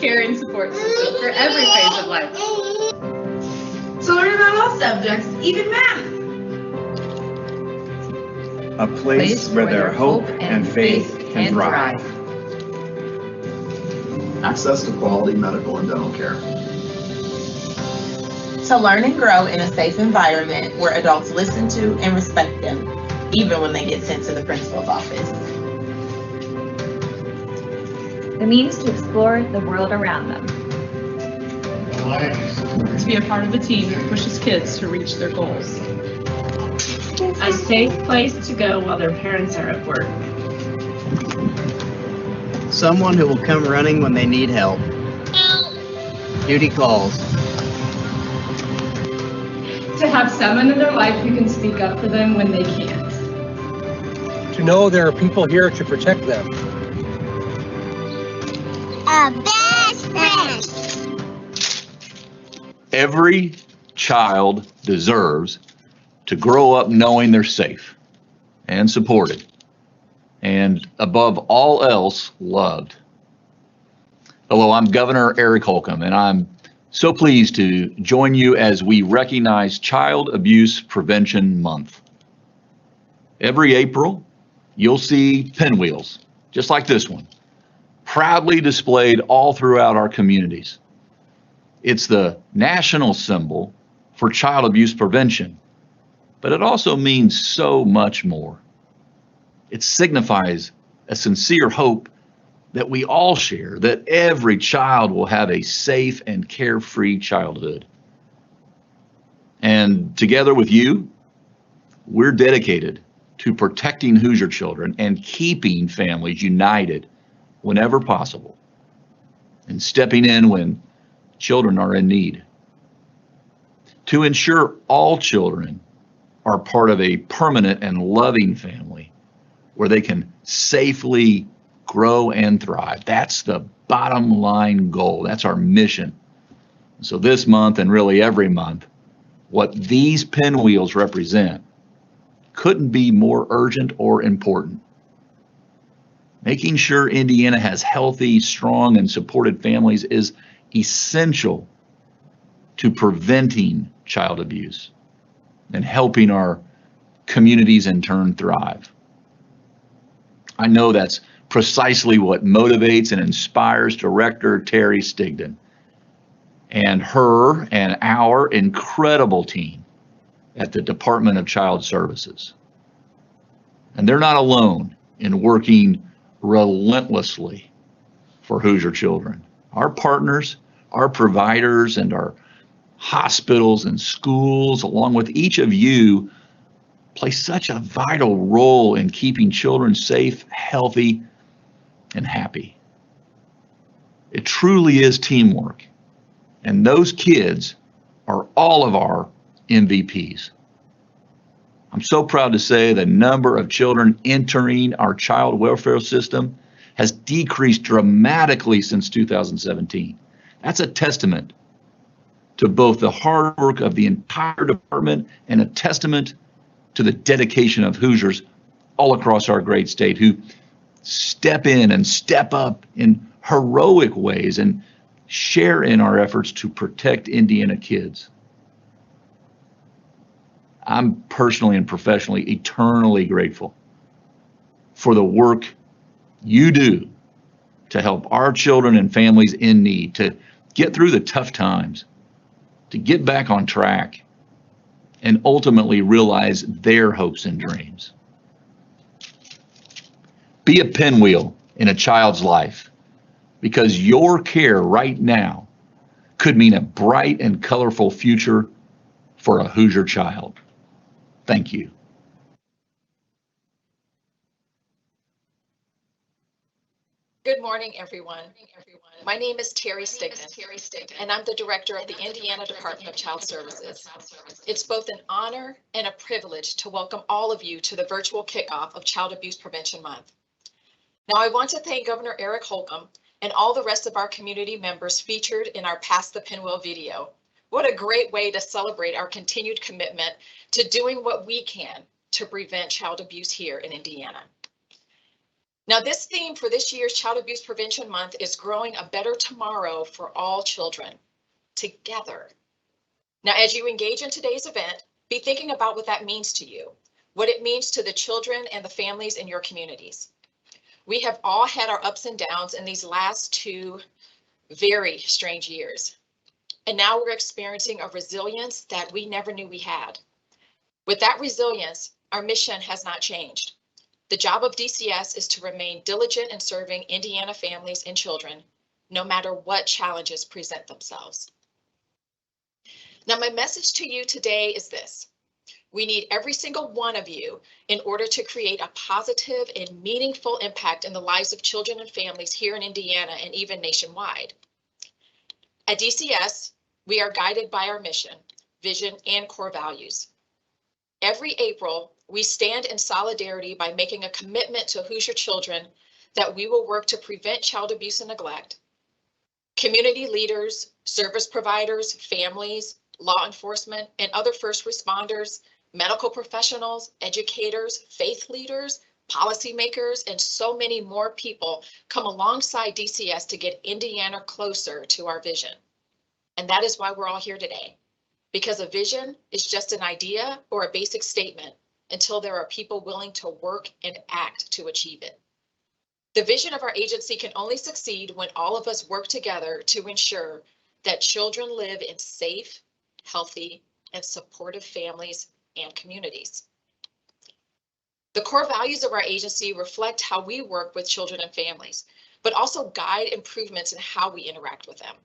care and support system for every phase of life. So learn about all subjects, even math. A place where their hope and faith can thrive. Access to quality medical and dental care. To learn and grow in a safe environment where adults listen to and respect them, even when they get sent to the principal's office. The means to explore the world around them. To be a part of a team that pushes kids to reach their goals. A safe place to go while their parents are at work. Someone who will come running when they need help. Duty calls. To have someone in their life who can speak up for them when they can't. To know there are people here to protect them. A best friend. Every child deserves to grow up knowing they're safe and supported, and above all else, loved. Hello, I'm Governor Eric Holcomb, and I'm so pleased to join you as we recognize Child Abuse Prevention Month. Every April, you'll see pinwheels, just like this one, proudly displayed all throughout our communities. It's the national symbol for child abuse prevention, but it also means so much more. It signifies a sincere hope that we all share, that every child will have a safe and carefree childhood. And together with you, we're dedicated to protecting Hoosier children and keeping families united whenever possible, and stepping in when children are in need. To ensure all children are part of a permanent and loving family where they can safely grow and thrive. That's the bottom line goal. That's our mission. So this month, and really every month, what these pinwheels represent couldn't be more urgent or important. Making sure Indiana has healthy, strong, and supported families is essential to preventing child abuse and helping our communities in turn thrive. I know that's precisely what motivates and inspires Director Terry Stigdon and her and our incredible team at the Department of Child Services. And they're not alone in working relentlessly for Hoosier children. Our partners, our providers, and our hospitals and schools, along with each of you, play such a vital role in keeping children safe, healthy, and happy. It truly is teamwork, and those kids are all of our MVPs. I'm so proud to say the number of children entering our child welfare system has decreased dramatically since 2017. That's a testament to both the hard work of the entire department and a testament to the dedication of Hoosiers all across our great state who step in and step up in heroic ways and share in our efforts to protect Indiana kids. I'm personally and professionally eternally grateful for the work you do to help our children and families in need to get through the tough times, to get back on track, and ultimately realize their hopes and dreams. Be a pinwheel in a child's life, because your care right now could mean a bright and colorful future for a Hoosier child. Thank you. Good morning, everyone. My name is Terry Stigdon, and I'm the director of the Indiana Department of Child Services. It's both an honor and a privilege to welcome all of you to the virtual kickoff of Child Abuse Prevention Month. Now, I want to thank Governor Eric Holcomb and all the rest of our community members featured in our Pass the Pinwheel video. What a great way to celebrate our continued commitment to doing what we can to prevent child abuse here in Indiana. Now, this theme for this year's Child Abuse Prevention Month is growing a better tomorrow for all children, together. Now, as you engage in today's event, be thinking about what that means to you, what it means to the children and the families in your communities. We have all had our ups and downs in these last 2 very strange years. And now we're experiencing a resilience that we never knew we had. With that resilience, our mission has not changed. The job of DCS is to remain diligent in serving Indiana families and children, no matter what challenges present themselves. Now, my message to you today is this. We need every single one of you in order to create a positive and meaningful impact in the lives of children and families here in Indiana and even nationwide. At DCS, we are guided by our mission, vision, and core values. Every April, we stand in solidarity by making a commitment to Hoosier children that we will work to prevent child abuse and neglect. Community leaders, service providers, families, law enforcement, and other first responders, medical professionals, educators, faith leaders, policymakers, and so many more people come alongside DCS to get Indiana closer to our vision. And that is why we're all here today, because a vision is just an idea or a basic statement until there are people willing to work and act to achieve it. The vision of our agency can only succeed when all of us work together to ensure that children live in safe, healthy, and supportive families and communities. The core values of our agency reflect how we work with children and families, but also guide improvements in how we interact with them.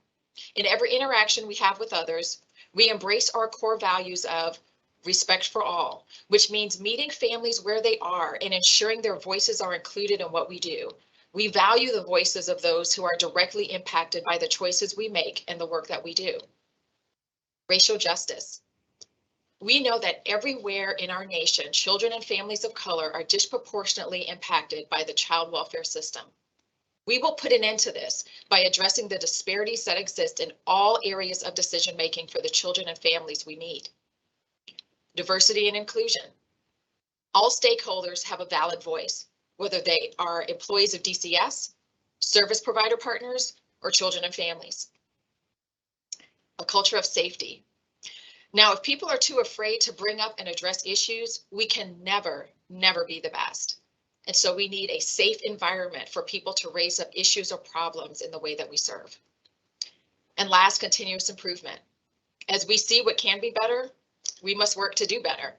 In every interaction we have with others, we embrace our core values of respect for all, which means meeting families where they are and ensuring their voices are included in what we do. We value the voices of those who are directly impacted by the choices we make and the work that we do. Racial justice. We know that everywhere in our nation, children and families of color are disproportionately impacted by the child welfare system. We will put an end to this by addressing the disparities that exist in all areas of decision-making for the children and families we meet. Diversity and inclusion. All stakeholders have a valid voice, whether they are employees of DCS, service provider partners, or children and families. A culture of safety. Now, if people are too afraid to bring up and address issues, we can never be the best. And so we need a safe environment for people to raise up issues or problems in the way that we serve. And last, continuous improvement. As we see what can be better, we must work to do better.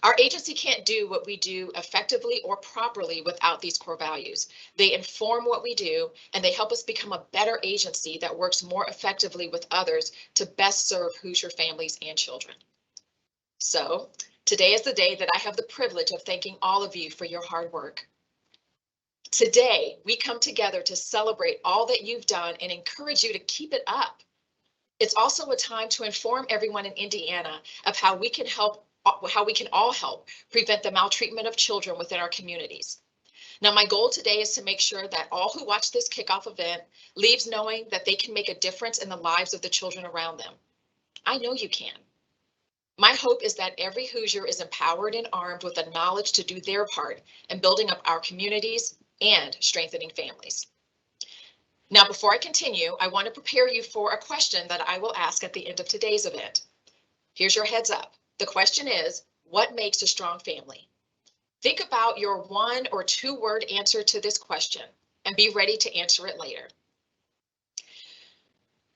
Our agency can't do what we do effectively or properly without these core values. They inform what we do, and they help us become a better agency that works more effectively with others to best serve Hoosier families and children. So today is the day that I have the privilege of thanking all of you for your hard work. Today, we come together to celebrate all that you've done and encourage you to keep it up. It's also a time to inform everyone in Indiana of how we can all help prevent the maltreatment of children within our communities. Now, my goal today is to make sure that all who watch this kickoff event leaves knowing that they can make a difference in the lives of the children around them. I know you can. My hope is that every Hoosier is empowered and armed with the knowledge to do their part in building up our communities and strengthening families. Now, before I continue, I want to prepare you for a question that I will ask at the end of today's event. Here's your heads up. The question is, what makes a strong family? Think about your 1 or 2 word answer to this question and be ready to answer it later.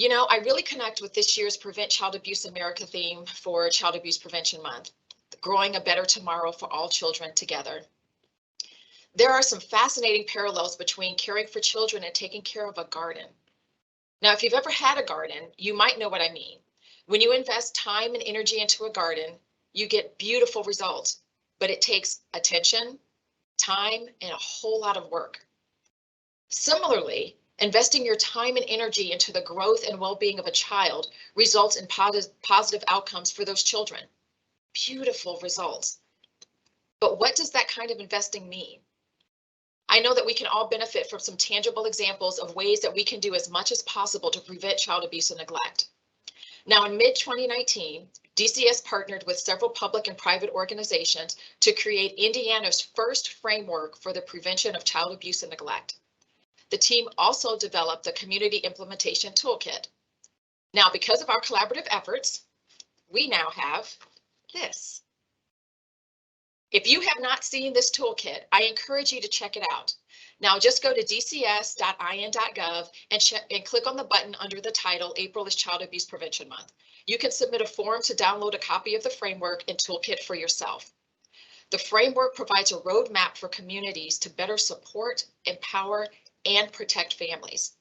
You know, I really connect with this year's Prevent Child Abuse America theme for Child Abuse Prevention Month, growing a better tomorrow for all children together. There are some fascinating parallels between caring for children and taking care of a garden. Now, if you've ever had a garden, you might know what I mean. When you invest time and energy into a garden, you get beautiful results, but it takes attention, time, and a whole lot of work. Similarly, investing your time and energy into the growth and well-being of a child results in positive outcomes for those children. Beautiful results. But what does that kind of investing mean? I know that we can all benefit from some tangible examples of ways that we can do as much as possible to prevent child abuse and neglect. Now, in mid-2019, DCS partnered with several public and private organizations to create Indiana's first framework for the prevention of child abuse and neglect. The team also developed the Community Implementation Toolkit. Now, because of our collaborative efforts, we now have this. If you have not seen this toolkit, I encourage you to check it out. Now just go to dcs.in.gov and click on the button under the title, April is Child Abuse Prevention Month. You can submit a form to download a copy of the framework and toolkit for yourself. The framework provides a roadmap for communities to better support, empower, and protect families.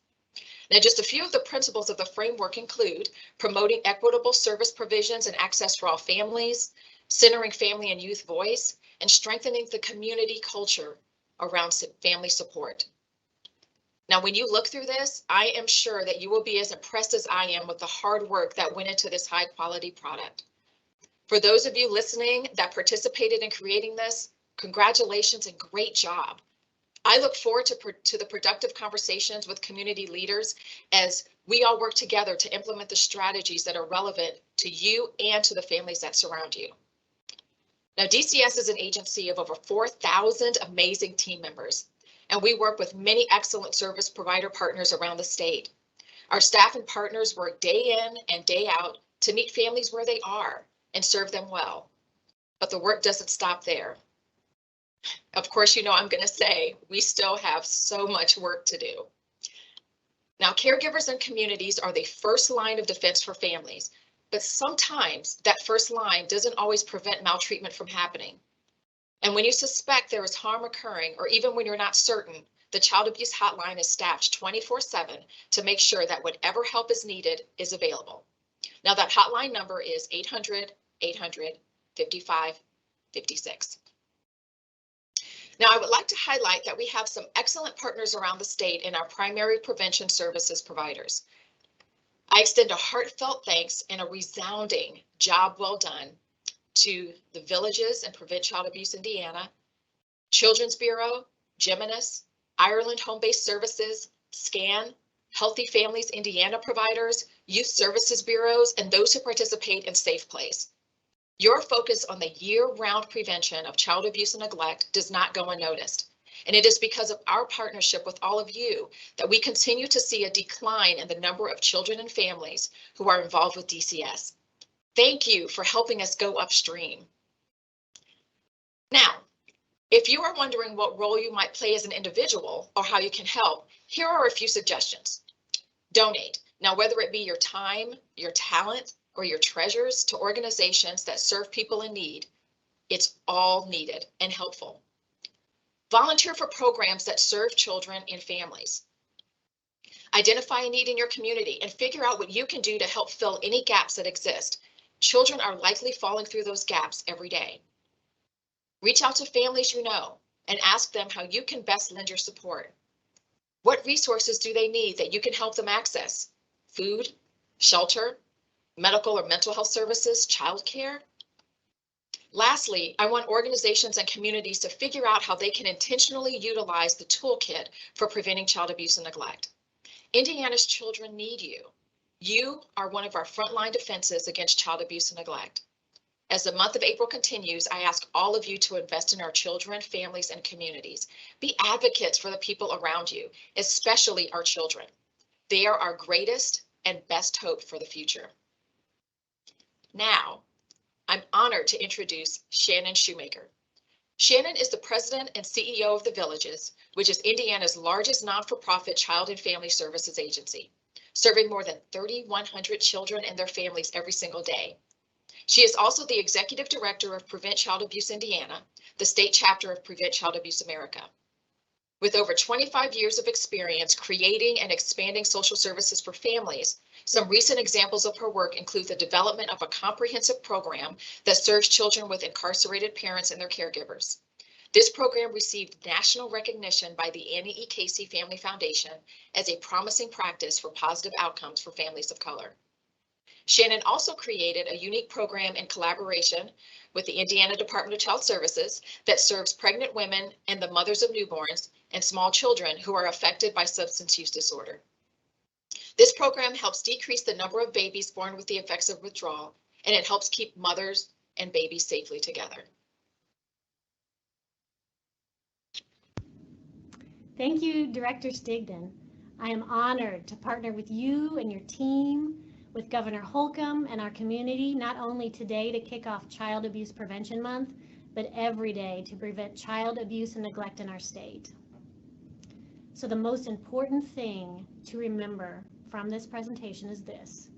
Now, just a few of the principles of the framework include promoting equitable service provisions and access for all families, centering family and youth voice, and strengthening the community culture around family support. Now, when you look through this, I am sure that you will be as impressed as I am with the hard work that went into this high quality product. For those of you listening that participated in creating this, congratulations and great job. I look forward to the productive conversations with community leaders as we all work together to implement the strategies that are relevant to you and to the families that surround you. Now, DCS is an agency of over 4,000 amazing team members, and we work with many excellent service provider partners around the state. Our staff and partners work day in and day out to meet families where they are and serve them well. But the work doesn't stop there. Of course, you know I'm going to say we still have so much work to do. Now, caregivers and communities are the first line of defense for families, but sometimes that first line doesn't always prevent maltreatment from happening. And when you suspect there is harm occurring, or even when you're not certain, the Child Abuse Hotline is staffed 24/7 to make sure that whatever help is needed is available. Now, that hotline number is 800-800-5556. Now, I would like to highlight that we have some excellent partners around the state in our primary prevention services providers. I extend a heartfelt thanks and a resounding job well done to the Villages and Prevent Child Abuse Indiana, Children's Bureau, Geminis, Ireland Home-Based Services, SCAN, Healthy Families Indiana providers, Youth Services Bureaus, and those who participate in Safe Place. Your focus on the year-round prevention of child abuse and neglect does not go unnoticed. And it is because of our partnership with all of you that we continue to see a decline in the number of children and families who are involved with DCS. Thank you for helping us go upstream. Now, if you are wondering what role you might play as an individual or how you can help, here are a few suggestions. Donate. Now, whether it be your time, your talent, or your treasures to organizations that serve people in need, it's all needed and helpful. Volunteer for programs that serve children and families. Identify a need in your community and figure out what you can do to help fill any gaps that exist. Children are likely falling through those gaps every day. Reach out to families you know and ask them how you can best lend your support. What resources do they need that you can help them access? Food, shelter, medical or mental health services, childcare? Lastly, I want organizations and communities to figure out how they can intentionally utilize the toolkit for preventing child abuse and neglect. Indiana's children need you. You are one of our frontline defenses against child abuse and neglect. As the month of April continues, I ask all of you to invest in our children, families, and communities. Be advocates for the people around you, especially our children. They are our greatest and best hope for the future. Now, I'm honored to introduce Shannon Shoemaker. Shannon is the president and CEO of the Villages, which is Indiana's largest non-for-profit child and family services agency, serving more than 3,100 children and their families every single day. She is also the executive director of Prevent Child Abuse Indiana, the state chapter of Prevent Child Abuse America. With over 25 years of experience creating and expanding social services for families, some recent examples of her work include the development of a comprehensive program that serves children with incarcerated parents and their caregivers. This program received national recognition by the Annie E. Casey Family Foundation as a promising practice for positive outcomes for families of color. Shannon also created a unique program in collaboration with the Indiana Department of Child Services that serves pregnant women and the mothers of newborns and small children who are affected by substance use disorder. This program helps decrease the number of babies born with the effects of withdrawal, and it helps keep mothers and babies safely together. Thank you, Director Stigdon. I am honored to partner with you and your team, with Governor Holcomb and our community, not only today to kick off Child Abuse Prevention Month, but every day to prevent child abuse and neglect in our state. So the most important thing to remember from this presentation is this: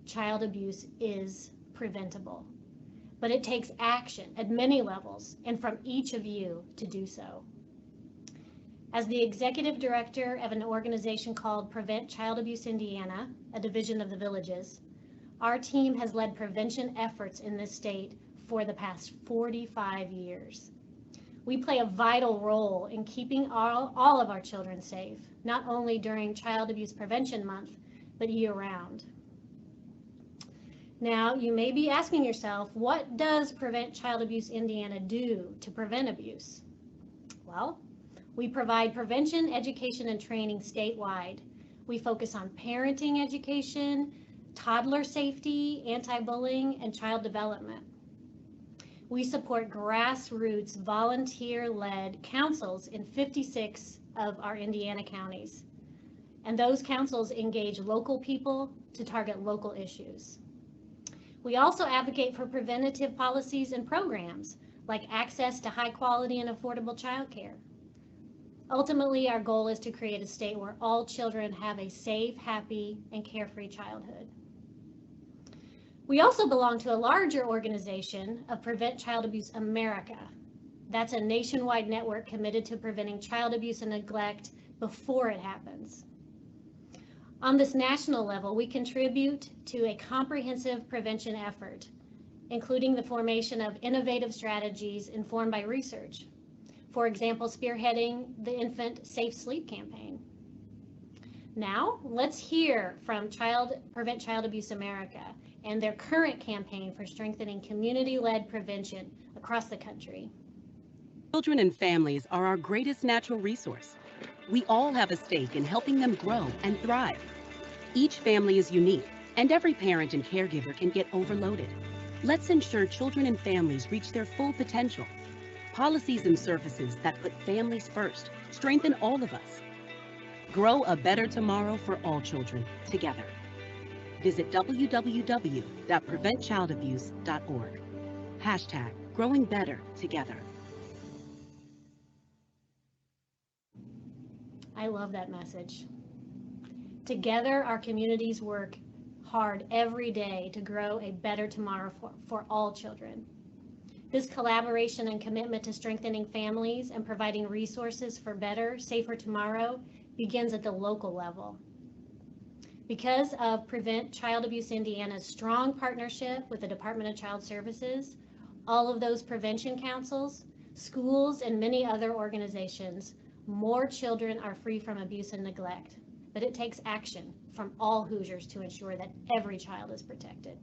child abuse is preventable, but it takes action at many levels and from each of you to do so. As the executive director of an organization called Prevent Child Abuse Indiana, a division of the Villages, our team has led prevention efforts in this state for the past 45 years. We play a vital role in keeping all of our children safe, not only during Child Abuse Prevention Month, but year-round. Now, you may be asking yourself, what does Prevent Child Abuse Indiana do to prevent abuse? Well, we provide prevention, education, and training statewide. We focus on parenting education, toddler safety, anti-bullying, and child development. We support grassroots, volunteer-led councils in 56 of our Indiana counties. And those councils engage local people to target local issues. We also advocate for preventative policies and programs, like access to high quality and affordable childcare. Ultimately, our goal is to create a state where all children have a safe, happy, and carefree childhood. We also belong to a larger organization of Prevent Child Abuse America. That's a nationwide network committed to preventing child abuse and neglect before it happens. On this national level, we contribute to a comprehensive prevention effort, including the formation of innovative strategies informed by research. For example, spearheading the Infant Safe Sleep campaign. Now, let's hear from Prevent Child Abuse America and their current campaign for strengthening community-led prevention across the country. Children and families are our greatest natural resource. We all have a stake in helping them grow and thrive. Each family is unique, and every parent and caregiver can get overloaded. Let's ensure children and families reach their full potential. Policies and services that put families first strengthen all of us. Grow a better tomorrow for all children together. Visit www.preventchildabuse.org. #Growing Better Together. I love that message. Together, our communities work hard every day to grow a better tomorrow for all children. This collaboration and commitment to strengthening families and providing resources for better, safer tomorrow begins at the local level. Because of Prevent Child Abuse Indiana's strong partnership with the Department of Child Services, all of those prevention councils, schools, and many other organizations, more children are free from abuse and neglect. But it takes action from all Hoosiers to ensure that every child is protected.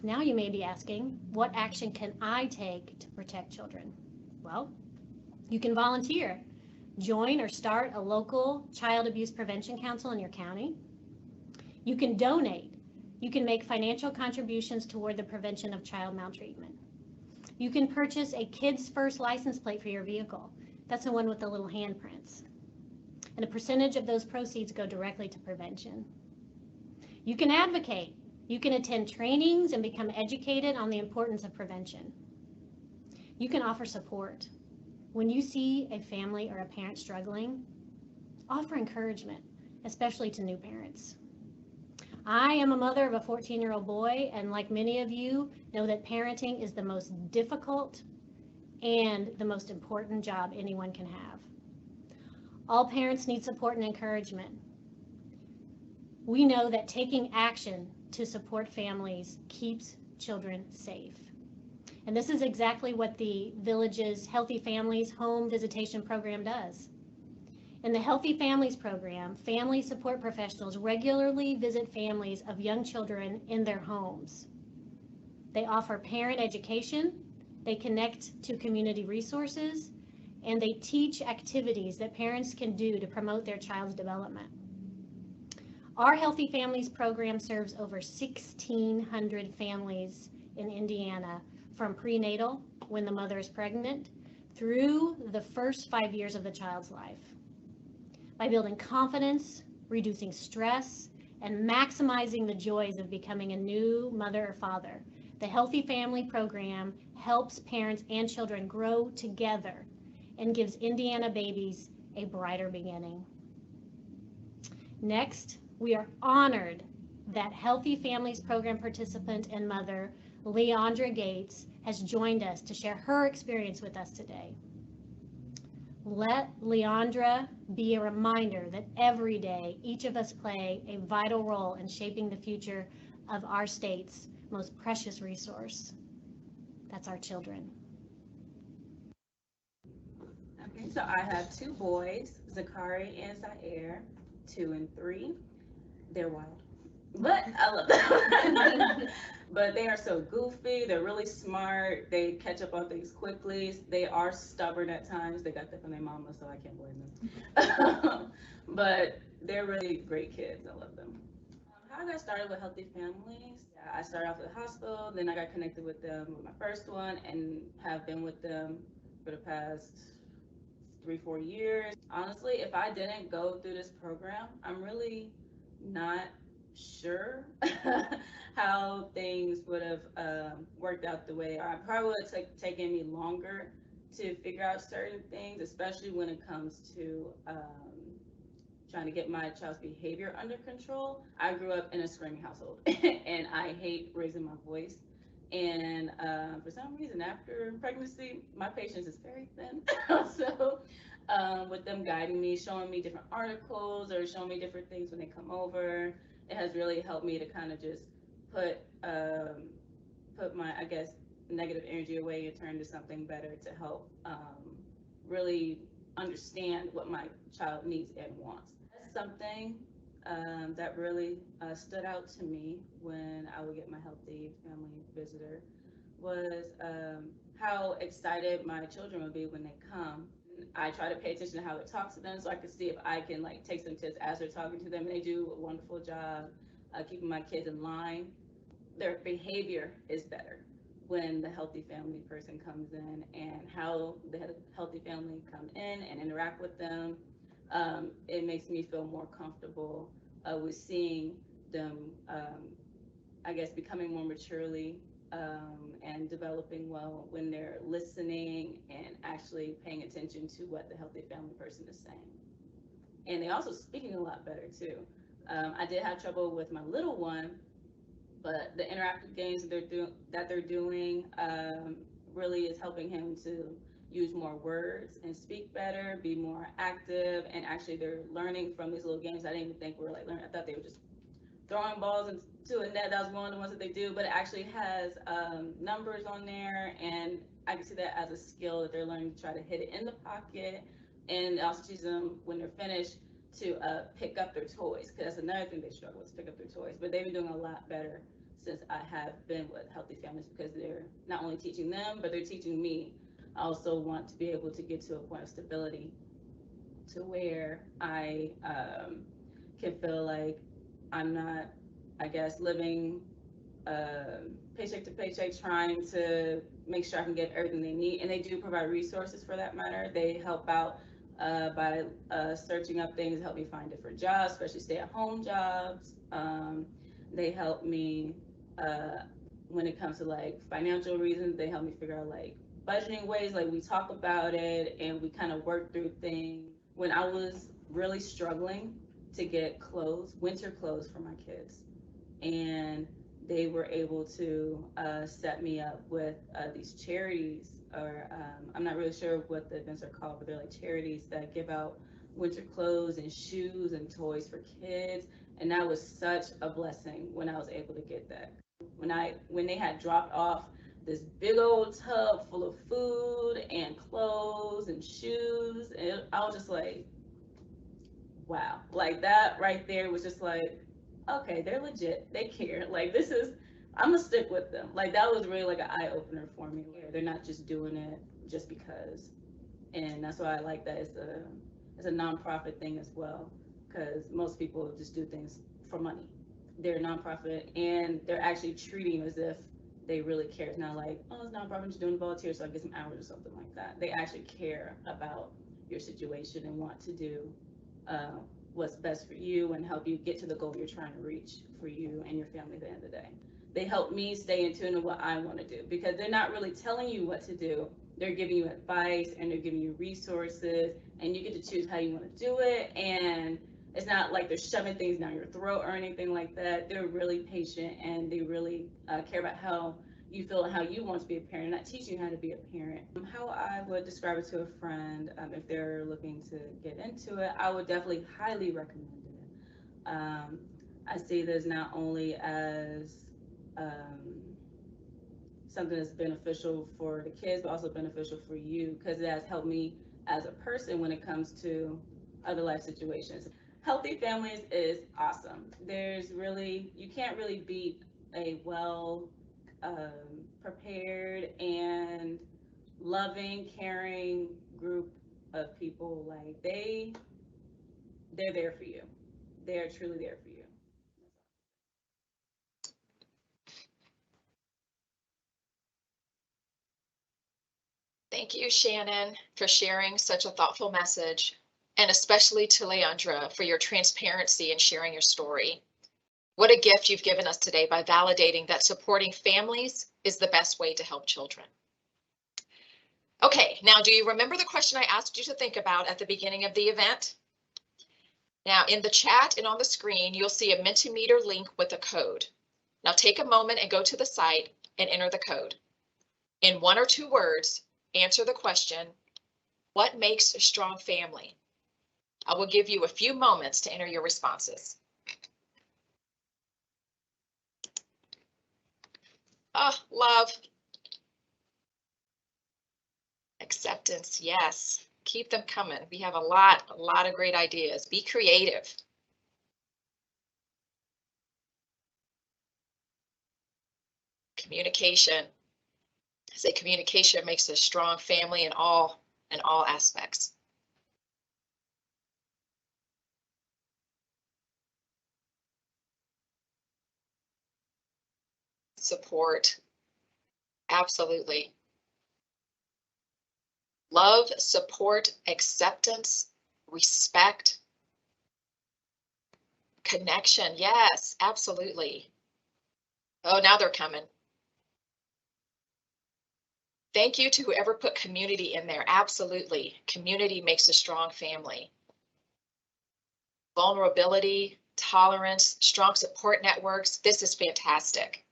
Now you may be asking, what action can I take to protect children? Well, you can volunteer. Join or start a local child abuse prevention council in your county. You can donate. You can make financial contributions toward the prevention of child maltreatment. You can purchase a Kids First license plate for your vehicle. That's the one with the little handprints. And a percentage of those proceeds go directly to prevention. You can advocate. You can attend trainings and become educated on the importance of prevention. You can offer support. When you see a family or a parent struggling, offer encouragement, especially to new parents. I am a mother of a 14-year-old boy, and like many of you, know that parenting is the most difficult and the most important job anyone can have. All parents need support and encouragement. We know that taking action to support families keeps children safe. And this is exactly what the Village's Healthy Families Home Visitation Program does. In the Healthy Families Program, family support professionals regularly visit families of young children in their homes. They offer parent education, they connect to community resources, and they teach activities that parents can do to promote their child's development. Our Healthy Families program serves over 1,600 families in Indiana, from prenatal, when the mother is pregnant, through the first 5 years of the child's life. By building confidence, reducing stress, and maximizing the joys of becoming a new mother or father, the Healthy Family program helps parents and children grow together and gives Indiana babies a brighter beginning. Next, we are honored that Healthy Families program participant and mother, Leandra Gates, has joined us to share her experience with us today. Let Leandra be a reminder that every day each of us play a vital role in shaping the future of our state's most precious resource. That's our children. Okay, so I have two boys, Zakari and Zaire, 2 and 3. They're wild, but I love them. But they are so goofy. They're really smart. They catch up on things quickly. They are stubborn at times. They got that from their mama, so I can't blame them. But they're really great kids. I love them. How I got started with Healthy Families, I started off at the hospital, then I got connected with them with my first one and have been with them for the past 3-4 years. Honestly, if I didn't go through this program, I'm really not sure how things would have worked out the way. I probably would have taken me longer to figure out certain things, especially when it comes to trying to get my child's behavior under control. I grew up in a screaming household and I hate raising my voice. And for some reason, after pregnancy, my patience is very thin. So with them guiding me, showing me different articles or showing me different things when they come over, it has really helped me to kind of just put my, I guess, negative energy away and turn to something better to help really understand what my child needs and wants. That's something that really stood out to me when I would get my Healthy Family visitor was how excited my children would be when they come. I try to pay attention to how they talk to them so I can see if I can like take some tips as they're talking to them, and they do a wonderful job keeping my kids in line. Their behavior is better when the Healthy Family person comes in, and how the Healthy Family come in and interact with them. It makes me feel more comfortable with seeing them, I guess, becoming more maturely and developing well when they're listening and actually paying attention to what the Healthy Family person is saying. And they also speaking a lot better too. I did have trouble with my little one, but the interactive games that they're doing really is helping him to use more words and speak better, be more active, and actually they're learning from these little games. I didn't even think we were like learning. I thought they were just throwing balls into a net. That was one of the ones that they do, but it actually has numbers on there, and I can see that as a skill that they're learning to try to hit it in the pocket, and it also teaches them when they're finished to pick up their toys, because that's another thing they struggle with, is pick up their toys. But they've been doing a lot better since I have been with Healthy Families, because they're not only teaching them, but they're teaching me. I also want to be able to get to a point of stability to where I can feel like I'm not, I guess, living paycheck to paycheck, trying to make sure I can get everything they need. And they do provide resources for that matter. They help out by searching up things to help me find different jobs, especially stay-at-home jobs. They help me when it comes to like financial reasons. They help me figure out like budgeting ways, like we talk about it and we kind of work through things. When I was really struggling to get clothes, winter clothes for my kids, and they were able to set me up with these charities, or I'm not really sure what the events are called, but they're like charities that give out winter clothes and shoes and toys for kids. And that was such a blessing when I was able to get that. When they had dropped off this big old tub full of food and clothes and shoes, and I was just like, wow, like that right there was just like, okay, they're legit, they care, like this is, I'm gonna stick with them. Like that was really like an eye-opener for me. They're not just doing it just because. And that's why I like that it's a nonprofit thing as well, because most people just do things for money. They're a nonprofit, and they're actually treating as if they really care. It's not like, oh, it's a nonprofit, just doing volunteer, so I get some hours or something like that. They actually care about your situation and want to do what's best for you and help you get to the goal you're trying to reach for you and your family at the end of the day. They help me stay in tune with what I want to do, because they're not really telling you what to do. They're giving you advice and they're giving you resources, and you get to choose how you want to do it. And it's not like they're shoving things down your throat or anything like that. They're really patient, and they really care about how you feel and how you want to be a parent, not teaching you how to be a parent. How I would describe it to a friend, if they're looking to get into it, I would definitely highly recommend it. I see this not only as something that's beneficial for the kids, but also beneficial for you, because it has helped me as a person when it comes to other life situations. Healthy families is awesome. You can't really beat a well prepared and loving, caring group of people. Like they're there for you. They are truly there for you. Thank you, Shannon, for sharing such a thoughtful message, and especially to Leandra for your transparency and sharing your story. What a gift you've given us today by validating that supporting families is the best way to help children. Okay, now do you remember the question I asked you to think about at the beginning of the event? Now in the chat and on the screen, you'll see a Mentimeter link with a code. Now take a moment and go to the site and enter the code. In 1 or 2 words, answer the question, what makes a strong family? I will give you a few moments to enter your responses. Oh, love. Acceptance, yes. Keep them coming. We have a lot of great ideas. Be creative. Communication. I say communication makes a strong family in all aspects. Support. Absolutely. Love, support, acceptance, respect, connection. Yes, absolutely. Oh, now they're coming. Thank you to whoever put community in there. Absolutely. Community makes a strong family. Vulnerability, tolerance, strong support networks. This is fantastic.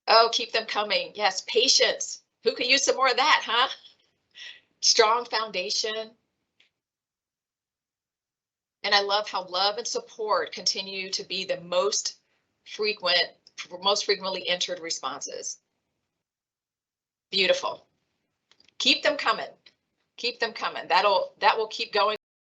Oh, keep them coming. Yes, patience. Who could use some more of that, huh? Strong foundation. And I love how love and support continue to be the most frequently entered responses. Beautiful. Keep them coming. Keep them coming. That will keep going.